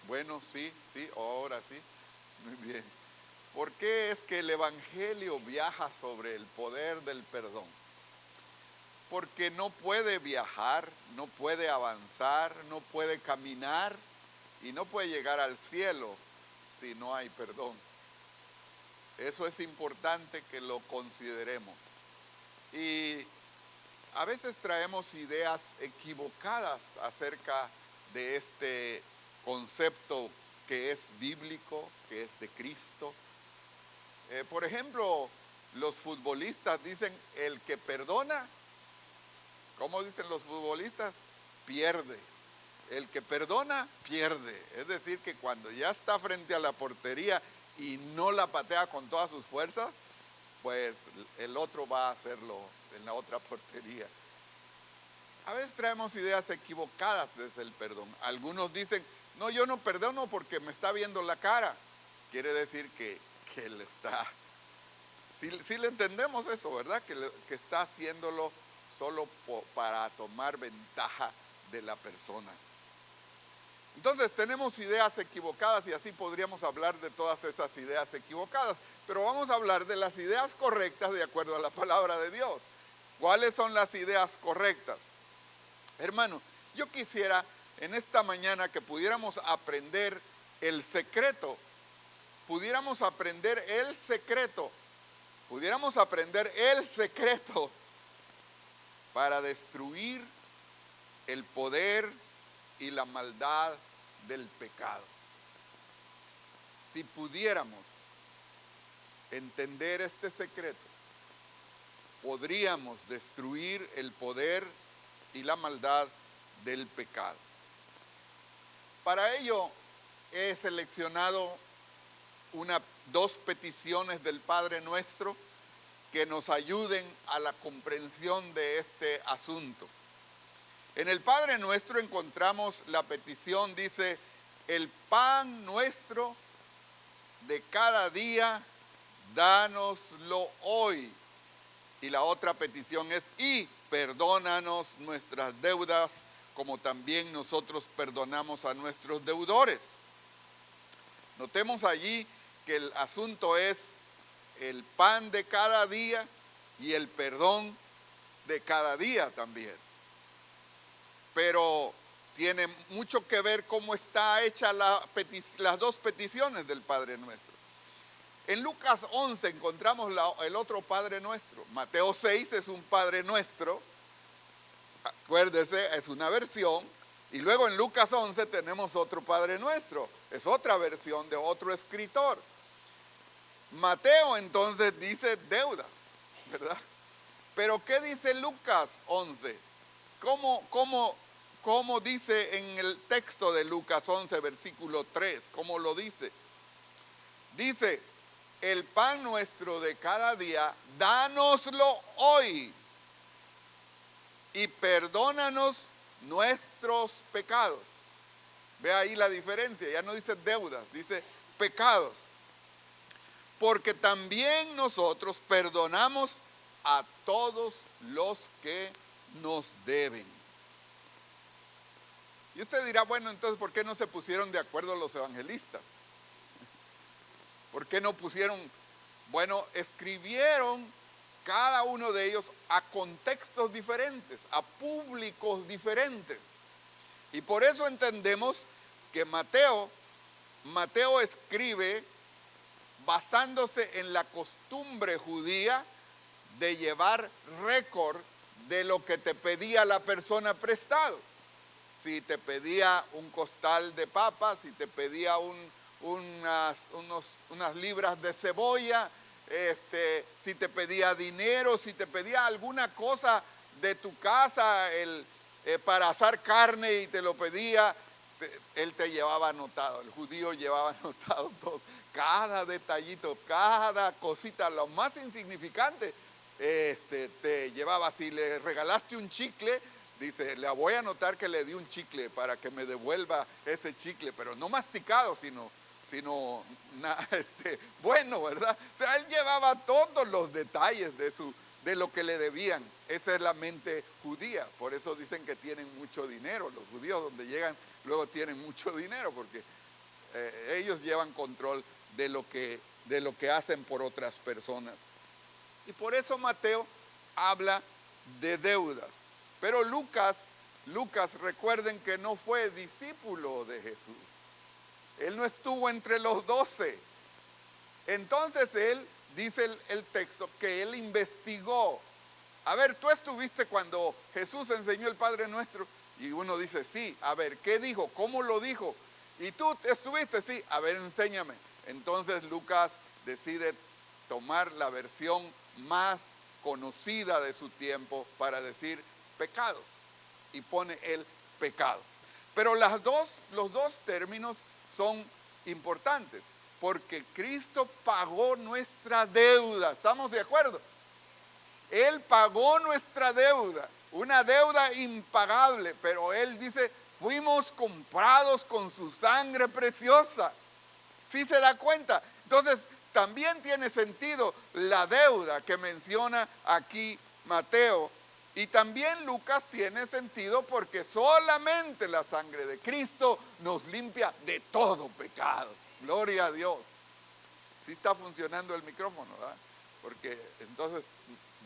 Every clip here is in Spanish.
Bueno, sí, sí, ahora sí. Muy bien. ¿Por qué es que el Evangelio viaja sobre el poder del perdón? Porque no puede viajar, no puede avanzar, no puede caminar y no puede llegar al cielo si no hay perdón. Eso es importante que lo consideremos. Y a veces traemos ideas equivocadas acerca de este concepto que es bíblico, que es de Cristo. Por ejemplo, los futbolistas dicen, el que perdona, ¿cómo dicen los futbolistas? Pierde. El que perdona, pierde. Es decir, que cuando ya está frente a la portería y no la patea con todas sus fuerzas, pues el otro va a hacerlo en la otra portería. A veces traemos ideas equivocadas desde el perdón. Algunos dicen, no, yo no perdono porque me está viendo la cara. Quiere decir que él está... Sí le entendemos eso, ¿verdad? Que está haciéndolo solo para tomar ventaja de la persona. Entonces tenemos ideas equivocadas y así podríamos hablar de todas esas ideas equivocadas. Pero vamos a hablar de las ideas correctas de acuerdo a la palabra de Dios. ¿Cuáles son las ideas correctas? Hermano, yo quisiera en esta mañana que pudiéramos aprender el secreto. Pudiéramos aprender el secreto para destruir el poder y la maldad del pecado. Si pudiéramos entender este secreto, podríamos destruir el poder y la maldad del pecado. Para ello he seleccionado dos peticiones del Padre Nuestro que nos ayuden a la comprensión de este asunto. En el Padre Nuestro encontramos la petición, dice, el pan nuestro de cada día, dánoslo hoy. Y la otra petición es, y perdónanos nuestras deudas, como también nosotros perdonamos a nuestros deudores. Notemos allí que el asunto es el pan de cada día y el perdón de cada día también. Pero tiene mucho que ver cómo está hecha las dos peticiones del Padre Nuestro. En Lucas 11 encontramos el otro Padre Nuestro. Mateo 6 es un Padre Nuestro, acuérdese, es una versión. Y luego en Lucas 11 tenemos otro Padre Nuestro, es otra versión de otro escritor. Mateo entonces dice deudas, ¿verdad? Pero ¿qué dice Lucas 11? ¿Cómo dice en el texto de Lucas 11, versículo 3? ¿Cómo lo dice? Dice, el pan nuestro de cada día, dánoslo hoy y perdónanos nuestros pecados. Ve ahí la diferencia, ya no dice deudas, dice pecados. Porque también nosotros perdonamos a todos los que nos deben. Y usted dirá, bueno, entonces, ¿por qué no se pusieron de acuerdo los evangelistas? ¿Por qué no pusieron? Bueno, escribieron cada uno de ellos a contextos diferentes, a públicos diferentes. Y por eso entendemos que Mateo escribe basándose en la costumbre judía de llevar récord de lo que te pedía la persona prestado. Si te pedía un costal de papas, si te pedía unas libras de cebolla, si te pedía dinero, si te pedía alguna cosa de tu casa para asar carne y te lo pedía, él te llevaba anotado, el judío llevaba anotado todo, cada detallito, cada cosita, lo más insignificante, te llevaba. Si le regalaste un chicle, dice, le voy a anotar que le di un chicle para que me devuelva ese chicle, pero no masticado, sino bueno, ¿verdad? O sea, él llevaba todos los detalles de lo que le debían. Esa es la mente judía, por eso dicen que tienen mucho dinero. Los judíos donde llegan luego tienen mucho dinero, porque ellos llevan control de lo que hacen por otras personas. Y por eso Mateo habla de deudas. Pero Lucas, recuerden que no fue discípulo de Jesús. Él no estuvo entre los 12. Entonces él, dice el texto, que él investigó. A ver, tú estuviste cuando Jesús enseñó el Padre Nuestro. Y uno dice, sí. A ver, ¿qué dijo? ¿Cómo lo dijo? Y tú estuviste, sí. A ver, enséñame. Entonces Lucas decide tomar la versión más conocida de su tiempo para decir pecados. Y pone el pecados. Pero los dos términos son importantes. Porque Cristo pagó nuestra deuda. ¿Estamos de acuerdo? Él pagó nuestra deuda. Una deuda impagable. Pero Él dice, fuimos comprados con su sangre preciosa. ¿Sí se da cuenta? Entonces, también tiene sentido la deuda que menciona aquí Mateo. Y también Lucas tiene sentido porque solamente la sangre de Cristo nos limpia de todo pecado. Gloria a Dios. Sí está funcionando el micrófono, ¿verdad? Porque entonces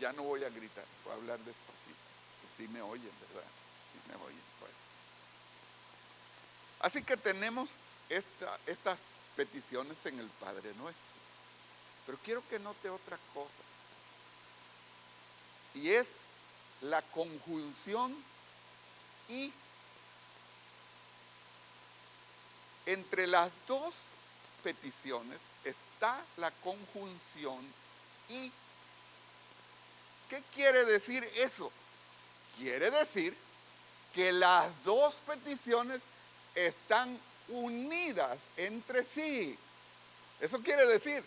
ya no voy a gritar, voy a hablar despacito. Sí me oyen, ¿verdad? Sí me oyen. Bueno. Así que tenemos estas peticiones en el Padre Nuestro. Pero quiero que note otra cosa. Y es la conjunción y. Entre las dos peticiones está la conjunción y. ¿Qué quiere decir eso? Quiere decir que las dos peticiones están unidas entre sí. Eso quiere decir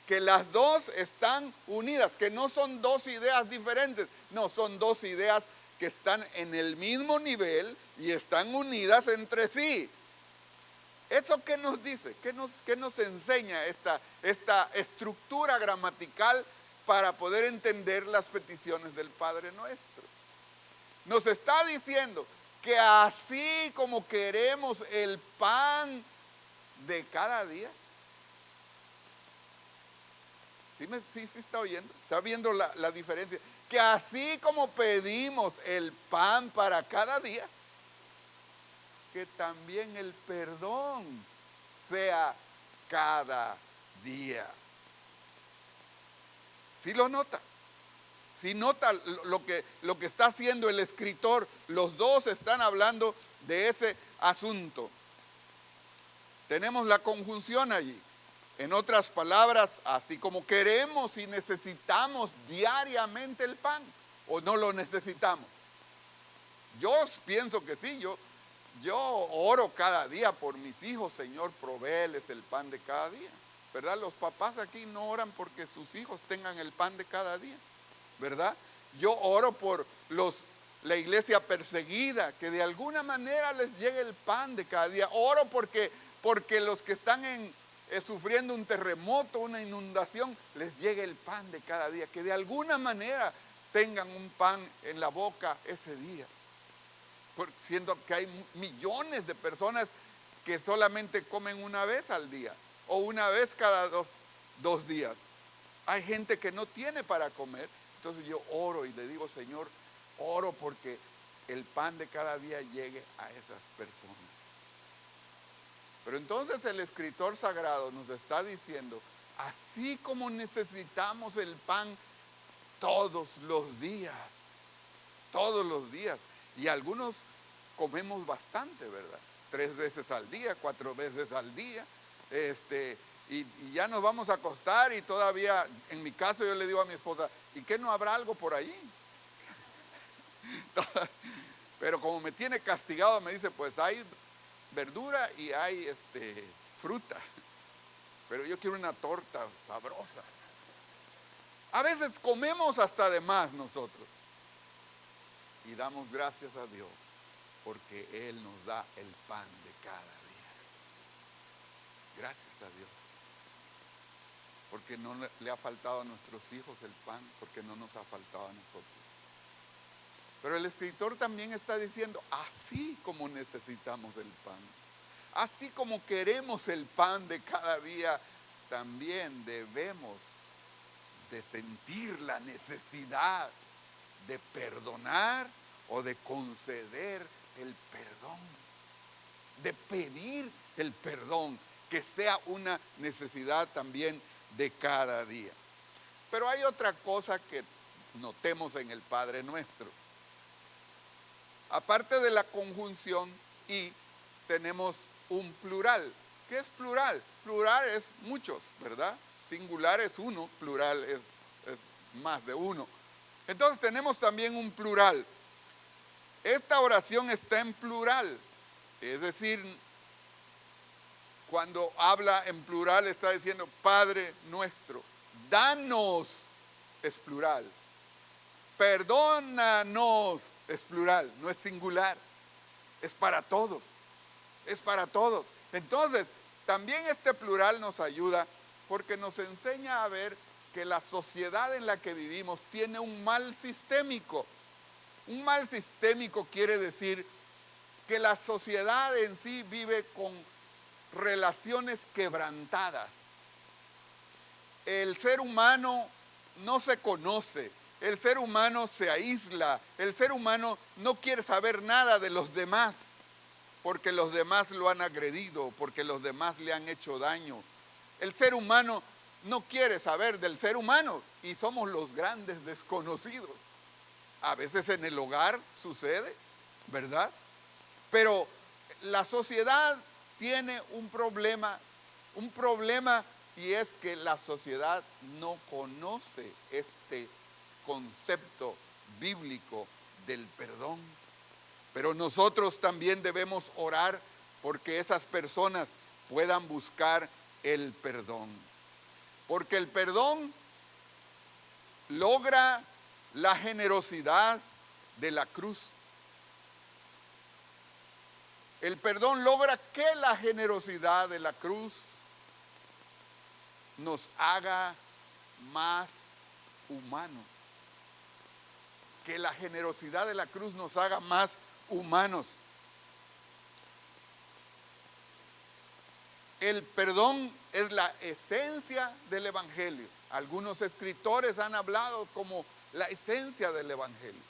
que las dos están unidas, que no son dos ideas diferentes, no, son dos ideas que están en el mismo nivel y están unidas entre sí. ¿Eso qué nos dice? ¿Qué nos enseña esta estructura gramatical para poder entender las peticiones del Padre Nuestro? Nos está diciendo que así como queremos el pan de cada día. ¿Sí está oyendo? ¿Está viendo la diferencia? Que así como pedimos el pan para cada día, que también el perdón sea cada día. ¿Sí lo nota? ¿Sí nota lo que está haciendo el escritor? Los dos están hablando de ese asunto. Tenemos la conjunción allí. En otras palabras, así como queremos y necesitamos diariamente el pan, ¿o no lo necesitamos? Yo pienso que sí, yo oro cada día por mis hijos, Señor, provéeles el pan de cada día, ¿verdad? Los papás aquí no oran porque sus hijos tengan el pan de cada día, ¿verdad? Yo oro por la iglesia perseguida, que de alguna manera les llegue el pan de cada día. Oro porque los que están sufriendo un terremoto, una inundación, les llegue el pan de cada día, que de alguna manera tengan un pan en la boca ese día. Siendo que hay millones de personas que solamente comen una vez al día o una vez cada dos días. Hay gente que no tiene para comer. Entonces yo oro y le digo, Señor, oro porque el pan de cada día llegue a esas personas. Pero entonces el escritor sagrado nos está diciendo, así como necesitamos el pan todos los días, y algunos comemos bastante, ¿verdad? 3 veces al día, 4 veces al día, y ya nos vamos a acostar y todavía, en mi caso yo le digo a mi esposa, ¿y qué no habrá algo por ahí? Pero como me tiene castigado, me dice, pues hay verdura y hay fruta, pero yo quiero una torta sabrosa. A veces comemos hasta de más nosotros y damos gracias a Dios porque Él nos da el pan de cada día. Gracias a Dios, porque no le ha faltado a nuestros hijos el pan, porque no nos ha faltado a nosotros. Pero el escritor también está diciendo, así como necesitamos el pan, Así como queremos el pan de cada día, también debemos de sentir la necesidad de perdonar o de conceder el perdón, de pedir el perdón, que sea una necesidad también de cada día. Pero hay otra cosa que notemos en el Padre Nuestro. Aparte de la conjunción y, tenemos un plural. ¿Qué es plural? Plural es muchos, ¿verdad? Singular es uno, plural es más de uno. Entonces tenemos también un plural. Esta oración está en plural, es decir, cuando habla en plural está diciendo Padre nuestro, danos es plural, perdónanos es plural, no es singular, es para todos, es para todos. Entonces, también este plural nos ayuda porque nos enseña a ver que la sociedad en la que vivimos tiene un mal sistémico. Un mal sistémico quiere decir que la sociedad en sí vive con relaciones quebrantadas. El ser humano no se conoce, el ser humano se aísla, el ser humano no quiere saber nada de los demás, porque los demás lo han agredido, porque los demás le han hecho daño. El ser humano no quiere saber del ser humano y somos los grandes desconocidos. A veces en el hogar sucede, ¿verdad? Pero la sociedad tiene un problema y es que la sociedad no conoce este concepto bíblico del perdón. Pero nosotros también debemos orar porque esas personas puedan buscar el perdón. Porque el perdón logra la generosidad de la cruz. El perdón logra que la generosidad de la cruz nos haga más humanos. Que la generosidad de la cruz nos haga más humanos. El perdón es la esencia del Evangelio. Algunos escritores han hablado como la esencia del Evangelio.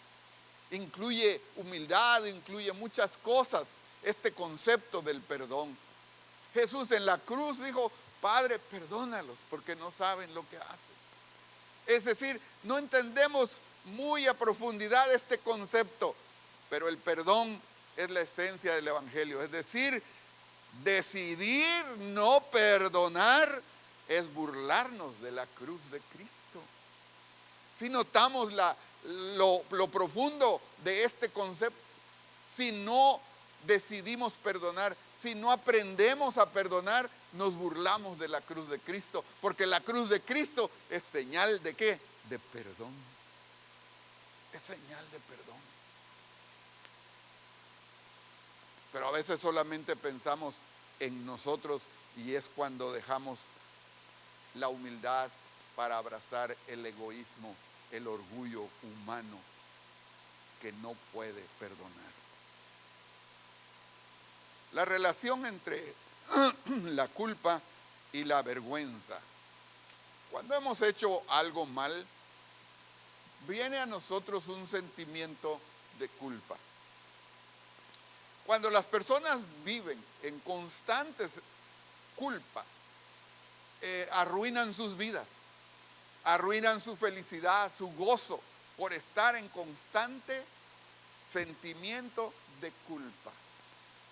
Incluye humildad, incluye muchas cosas, este concepto del perdón. Jesús en la cruz dijo, Padre, perdónalos porque no saben lo que hacen. Es decir, no entendemos muy a profundidad este concepto, pero el perdón es la esencia del Evangelio. Es decir, decidir no perdonar es burlarnos de la cruz de Cristo. Si notamos lo profundo de este concepto, si no decidimos perdonar, si no aprendemos a perdonar, nos burlamos de la cruz de Cristo, porque la cruz de Cristo es señal de ¿qué? De perdón. Es señal de perdón. Pero a veces solamente pensamos en nosotros y es cuando dejamos la humildad para abrazar el egoísmo, el orgullo humano que no puede perdonar. La relación entre la culpa y la vergüenza. Cuando hemos hecho algo mal, viene a nosotros un sentimiento de culpa. Cuando las personas viven en constantes culpa, arruinan sus vidas, arruinan su felicidad, su gozo, por estar en constante sentimiento de culpa.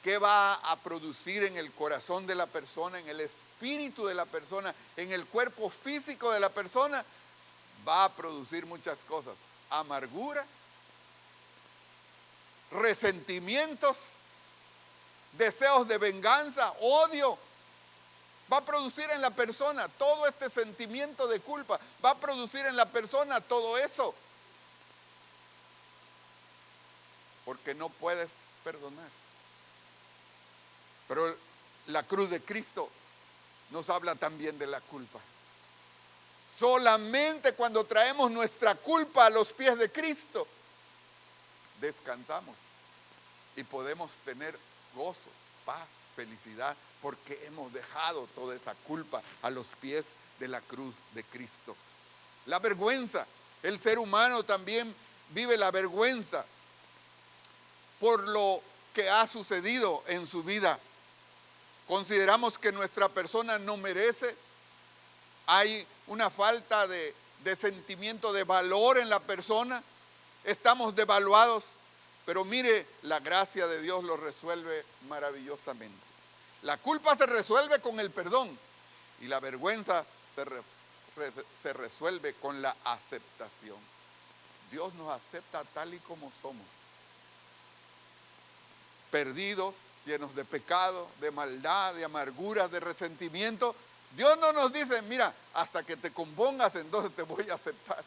¿Qué va a producir en el corazón de la persona, en el espíritu de la persona, en el cuerpo físico de la persona? Va a producir muchas cosas: amargura, resentimientos, deseos de venganza, odio. Va a producir en la persona todo este sentimiento de culpa, va a producir en la persona todo eso, porque no puedes perdonar. Pero la cruz de Cristo nos habla también de la culpa. Solamente cuando traemos nuestra culpa a los pies de Cristo, descansamos y podemos tener gozo, paz, felicidad, porque hemos dejado toda esa culpa a los pies de la cruz de Cristo. La vergüenza. El ser humano también vive la vergüenza por lo que ha sucedido en su vida. Consideramos que nuestra persona no merece. Hay una falta de sentimiento de valor en la persona. Estamos devaluados. Pero mire, la gracia de Dios lo resuelve maravillosamente. La culpa se resuelve con el perdón y la vergüenza se resuelve con la aceptación. Dios nos acepta tal y como somos. Perdidos, llenos de pecado, de maldad, de amargura, de resentimiento. Dios no nos dice, mira, hasta que te compongas, entonces te voy a aceptar.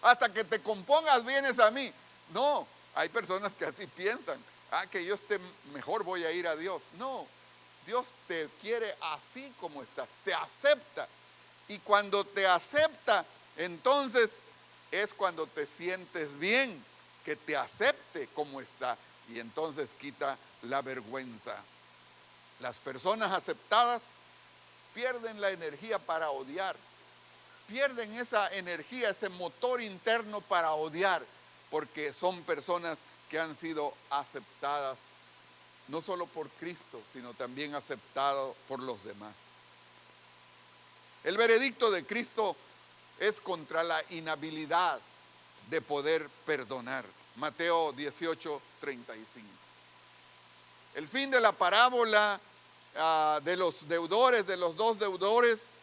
Hasta que te compongas, vienes a mí. No, hay personas que así piensan. Que yo esté mejor, voy a ir a Dios. No, Dios te quiere así como estás, te acepta. Y cuando te acepta, entonces es cuando te sientes bien, que te acepte como está. Y entonces quita la vergüenza. Las personas aceptadas pierden la energía para odiar. Pierden esa energía, ese motor interno para odiar, porque son personas que han sido aceptadas, no solo por Cristo, sino también aceptadas por los demás. El veredicto de Cristo es contra la inhabilidad de poder perdonar. Mateo 18:35. El fin de la parábola de los deudores, de los dos deudores,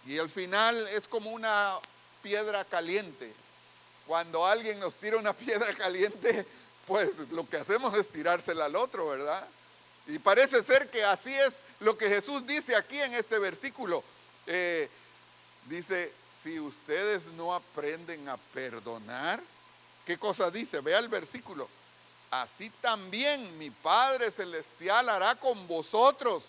y el final es como una piedra caliente. Cuando alguien nos tira una piedra caliente, pues lo que hacemos es tirársela al otro, ¿verdad? Y parece ser que así es lo que Jesús dice aquí en este versículo. Dice, si ustedes no aprenden a perdonar, ¿qué cosa dice? Vea el versículo. Así también mi Padre Celestial hará con vosotros,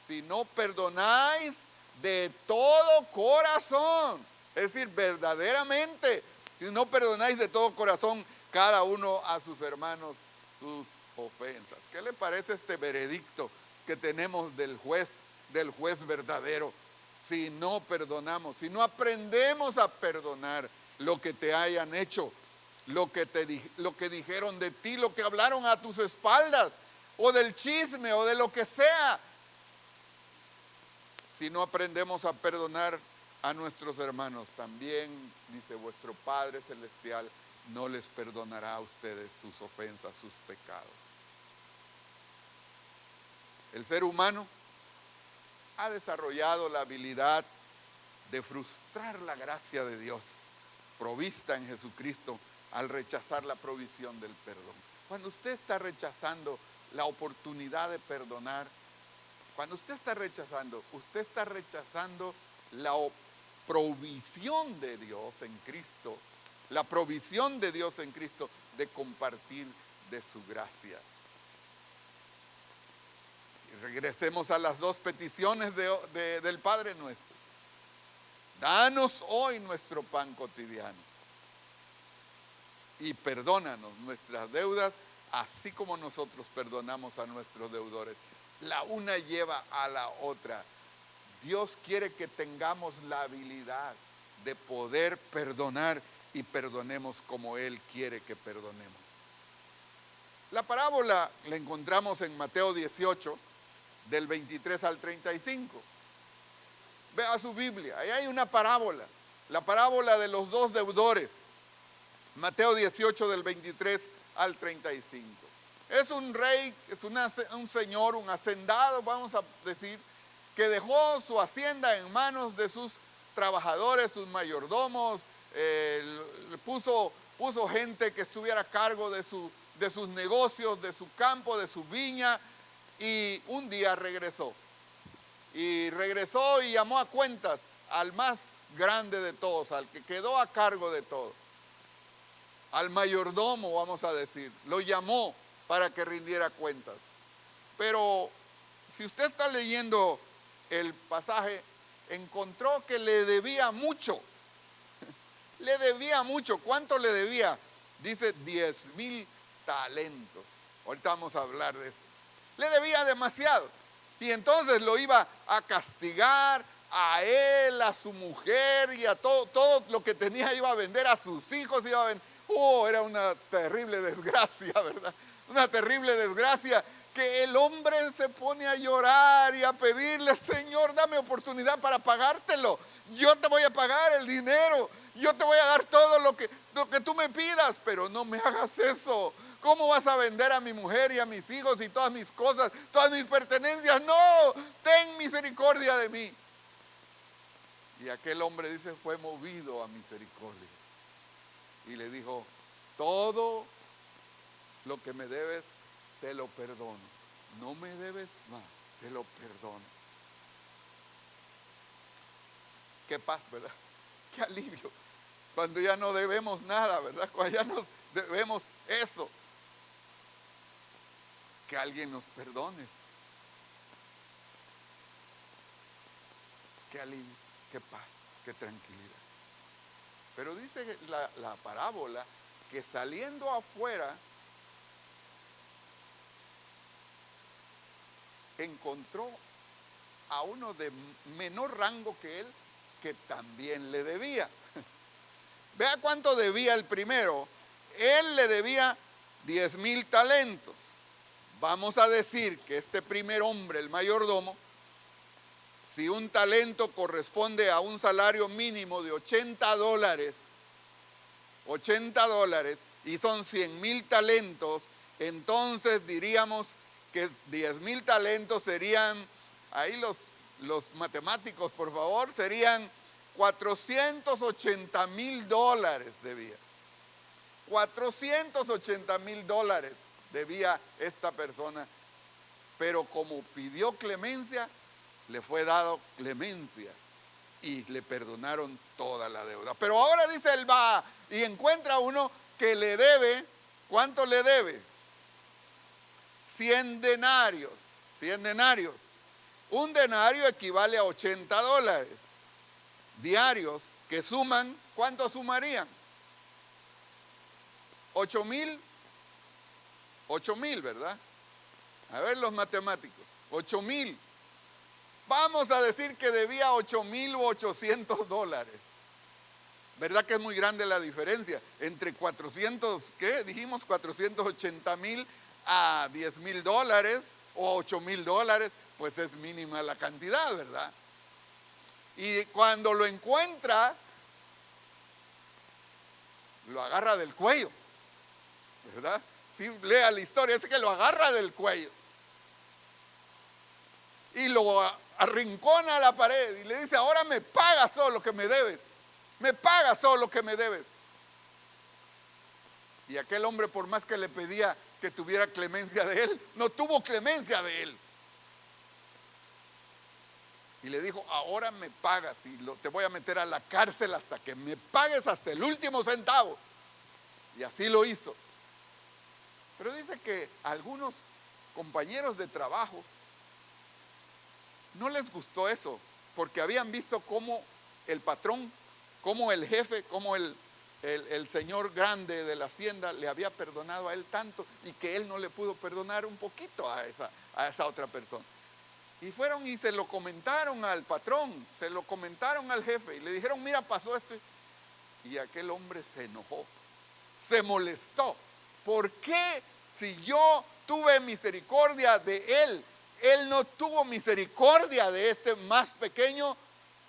si no perdonáis de todo corazón. Es decir, verdaderamente, si no perdonáis de todo corazón cada uno a sus hermanos sus ofensas. ¿Qué le parece este veredicto que tenemos del juez verdadero? Si no perdonamos, si no aprendemos a perdonar lo que te hayan hecho, lo que dijeron de ti, lo que hablaron a tus espaldas, o del chisme, o de lo que sea. Si no aprendemos a perdonar a nuestros hermanos, también, dice vuestro Padre Celestial, no les perdonará a ustedes sus ofensas, sus pecados. El ser humano ha desarrollado la habilidad de frustrar la gracia de Dios provista en Jesucristo al rechazar la provisión del perdón. Cuando usted está rechazando la oportunidad de perdonar, cuando usted está rechazando la provisión de Dios en Cristo, la provisión de Dios en Cristo de compartir de su gracia. Y regresemos a las dos peticiones del Padre nuestro. Danos hoy nuestro pan cotidiano y perdónanos nuestras deudas, así como nosotros perdonamos a nuestros deudores. La una lleva a la otra. Dios quiere que tengamos la habilidad de poder perdonar y perdonemos como Él quiere que perdonemos. La parábola la encontramos en Mateo 18, del 23 al 35. Vea su Biblia, ahí hay una parábola, la parábola de los dos deudores. Mateo 18, del 23 al 35. Es un rey, es un señor, un hacendado, vamos a decir, que dejó su hacienda en manos de sus trabajadores, sus mayordomos, puso gente que estuviera a cargo de sus negocios, de su campo, de su viña, y un día regresó. Y regresó y llamó a cuentas al más grande de todos, al que quedó a cargo de todo. Al mayordomo, vamos a decir, lo llamó para que rindiera cuentas. Pero si usted está leyendo el pasaje, encontró que le debía mucho. Le debía mucho. ¿Cuánto le debía? Dice 10,000 talentos. Ahorita vamos a hablar de eso. Le debía demasiado. Y entonces lo iba a castigar a él, a su mujer y a todo lo que tenía. Iba a vender a sus hijos, iba a vender. Era una terrible desgracia, ¿verdad? Una terrible desgracia, que el hombre se pone a llorar y a pedirle: Señor, dame oportunidad para pagártelo. Yo te voy a pagar el dinero, yo te voy a dar todo lo que tú me pidas, pero no me hagas eso. ¿Cómo vas a vender a mi mujer y a mis hijos y todas mis cosas, todas mis pertenencias? No, ten misericordia de mí. Y aquel hombre, dice, fue movido a misericordia y le dijo: todo lo que me debes te lo perdono, no me debes más, te lo perdono. Qué paz, ¿verdad? Qué alivio cuando ya no debemos nada, ¿verdad? Cuando ya no debemos eso, que alguien nos perdone. Qué alivio, qué paz, qué tranquilidad. Pero dice la parábola que saliendo afuera encontró a uno de menor rango que él, que también le debía. Vea cuánto debía el primero. Él le debía 10,000 talentos. Vamos a decir que este primer hombre, el mayordomo, si un talento corresponde a un salario mínimo de $80, y son 100,000 talentos, entonces diríamos que 10,000 talentos serían, ahí los matemáticos, por favor, serían $480,000 debía. $480,000 debía esta persona, pero como pidió clemencia, le fue dado clemencia y le perdonaron toda la deuda. Pero ahora dice, él va y encuentra uno que le debe. ¿Cuánto le debe? 100 denarios. 100 denarios. Un denario equivale a $80 diarios, que suman, ¿cuánto sumarían? 8,000, ¿verdad? A ver los matemáticos, 8,000. Vamos a decir que debía $8,800. ¿Verdad que es muy grande la diferencia entre 400, ¿qué? Dijimos 480,000 a $10,000 o $8,000, pues es mínima la cantidad, ¿verdad? Y cuando lo encuentra, lo agarra del cuello, ¿verdad? Si lea la historia, es que lo agarra del cuello y lo arrincona a la pared y le dice: ahora me pagas todo lo que me debes, me pagas todo lo que me debes. Y aquel hombre, por más que le pedía que tuviera clemencia de él, no tuvo clemencia de él. Y le dijo: ahora me pagas y te voy a meter a la cárcel hasta que me pagues hasta el último centavo. Y así lo hizo. Pero dice que algunos compañeros de trabajo no les gustó eso, porque habían visto cómo el patrón, cómo el jefe, cómo el señor grande de la hacienda le había perdonado a él tanto, y que él no le pudo perdonar un poquito a esa otra persona. Y fueron y se lo comentaron al patrón, se lo comentaron al jefe y le dijeron: mira, pasó esto. Y aquel hombre se enojó, se molestó. ¿Por qué, si yo tuve misericordia de él, él no tuvo misericordia de este más pequeño?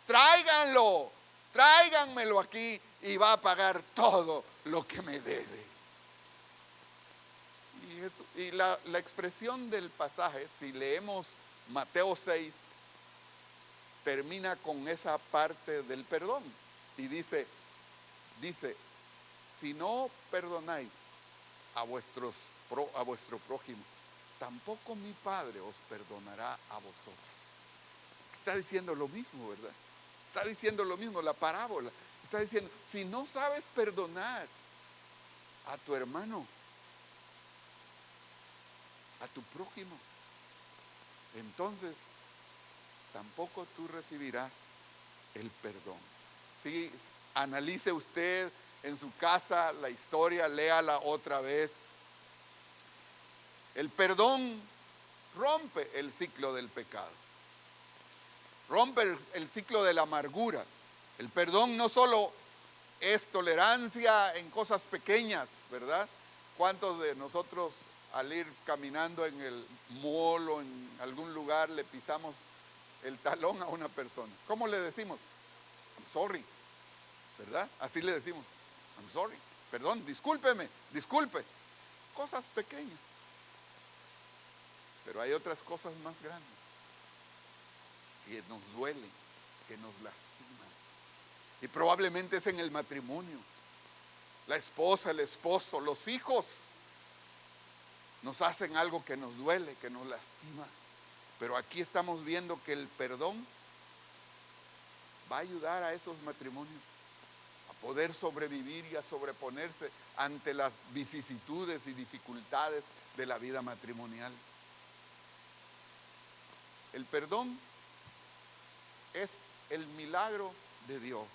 Tráiganlo, tráiganmelo aquí y va a pagar todo lo que me debe. Y la expresión del pasaje, si leemos Mateo 6, termina con esa parte del perdón y dice: si no perdonáis a vuestro prójimo, tampoco mi Padre os perdonará a vosotros. Está diciendo lo mismo, ¿verdad? Está diciendo lo mismo la parábola. Está diciendo: si no sabes perdonar a tu hermano, a tu prójimo, entonces tampoco tú recibirás el perdón. Sí, analice usted en su casa la historia, léala otra vez. El perdón rompe el ciclo del pecado, rompe el ciclo de la amargura. El perdón no solo es tolerancia en cosas pequeñas, ¿verdad? ¿Cuántos de nosotros al ir caminando en el mall o en algún lugar le pisamos el talón a una persona? ¿Cómo le decimos? I'm sorry, ¿verdad? Así le decimos, I'm sorry, perdón, discúlpeme, disculpe. Cosas pequeñas. Pero hay otras cosas más grandes que nos duelen, que nos lastiman. Y probablemente es en el matrimonio. La esposa, el esposo, los hijos nos hacen algo que nos duele, que nos lastima. Pero aquí estamos viendo que el perdón va a ayudar a esos matrimonios a poder sobrevivir y a sobreponerse ante las vicisitudes y dificultades de la vida matrimonial. El perdón es el milagro de Dios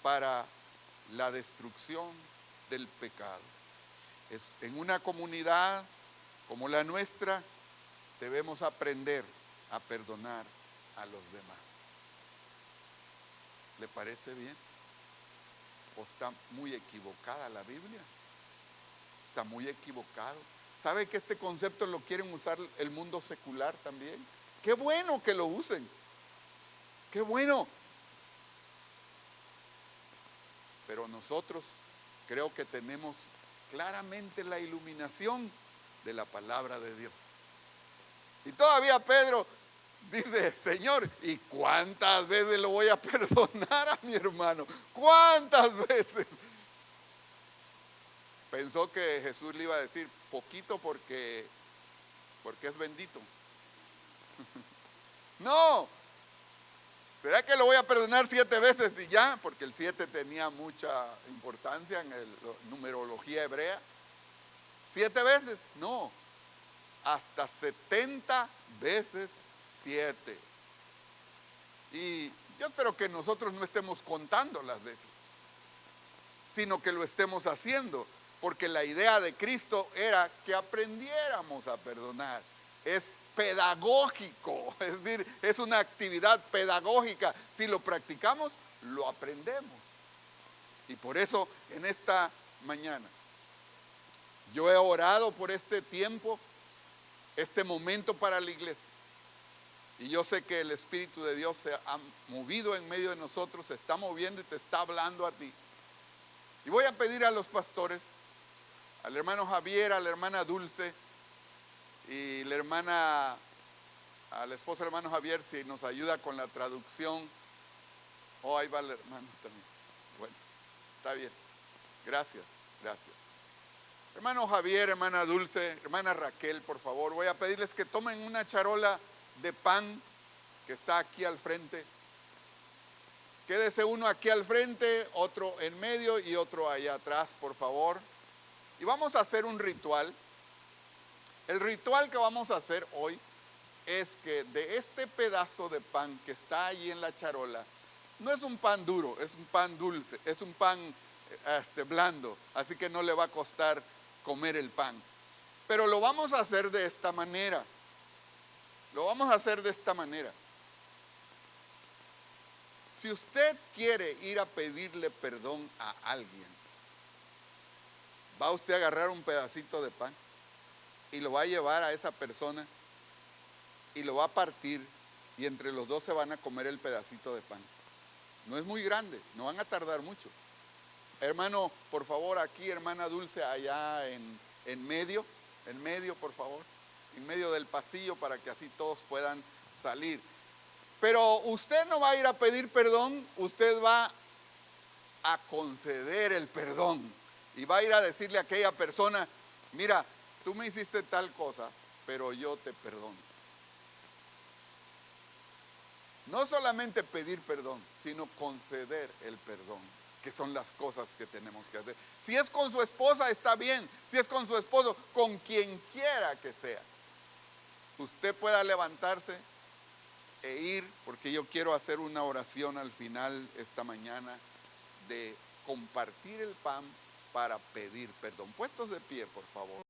para la destrucción del pecado. En una comunidad como la nuestra debemos aprender a perdonar a los demás. ¿Le parece bien? ¿O está muy equivocada la Biblia? Está muy equivocado. ¿Sabe que este concepto lo quieren usar el mundo secular también? ¡Qué bueno que lo usen! ¡Qué bueno! Pero nosotros creo que tenemos claramente la iluminación de la palabra de Dios. Y todavía Pedro dice, Señor, ¿y cuántas veces lo voy a perdonar a mi hermano? ¿Cuántas veces? Pensó que Jesús le iba a decir, poquito porque es bendito. No. ¿Será que lo voy a perdonar 7 veces y ya? Porque el 7 tenía mucha importancia en la numerología hebrea. 7 veces, no. Hasta 70 veces 7. Y yo espero que nosotros no estemos contando las veces, sino que lo estemos haciendo. Porque la idea de Cristo era que aprendiéramos a perdonar. Es pedagógico, es decir, es una actividad pedagógica. Si lo practicamos, lo aprendemos. Y por eso en esta mañana yo he orado por este tiempo, este momento para la iglesia. Y yo sé que el Espíritu de Dios se ha movido en medio de nosotros, se está moviendo y te está hablando a ti. Y voy a pedir a los pastores, al hermano Javier, a la hermana Dulce y la hermana, a la esposa del hermano Javier, si nos ayuda con la traducción. Oh, ahí va el hermano también. Bueno, está bien. Gracias, gracias. Hermano Javier, hermana Dulce, hermana Raquel, por favor, voy a pedirles que tomen una charola de pan que está aquí al frente. Quédese uno aquí al frente, otro en medio y otro allá atrás, por favor. Y vamos a hacer un ritual. El ritual que vamos a hacer hoy es que de este pedazo de pan que está ahí en la charola, no es un pan duro, es un pan dulce, es un pan blando, así que no le va a costar comer el pan. Pero lo vamos a hacer de esta manera. Lo vamos a hacer de esta manera. Si usted quiere ir a pedirle perdón a alguien, va usted a agarrar un pedacito de pan y lo va a llevar a esa persona y lo va a partir y entre los dos se van a comer el pedacito de pan. No es muy grande, no van a tardar mucho. Hermano, por favor, aquí, hermana Dulce, allá en medio, por favor, en medio del pasillo para que así todos puedan salir. Pero usted no va a ir a pedir perdón, usted va a conceder el perdón. Y va a ir a decirle a aquella persona, mira, tú me hiciste tal cosa, pero yo te perdono. No solamente pedir perdón, sino conceder el perdón, que son las cosas que tenemos que hacer. Si es con su esposa, está bien. Si es con su esposo, con quien quiera que sea. Usted pueda levantarse e ir, porque yo quiero hacer una oración al final esta mañana de compartir el pan para pedir perdón. Puestos de pie, por favor.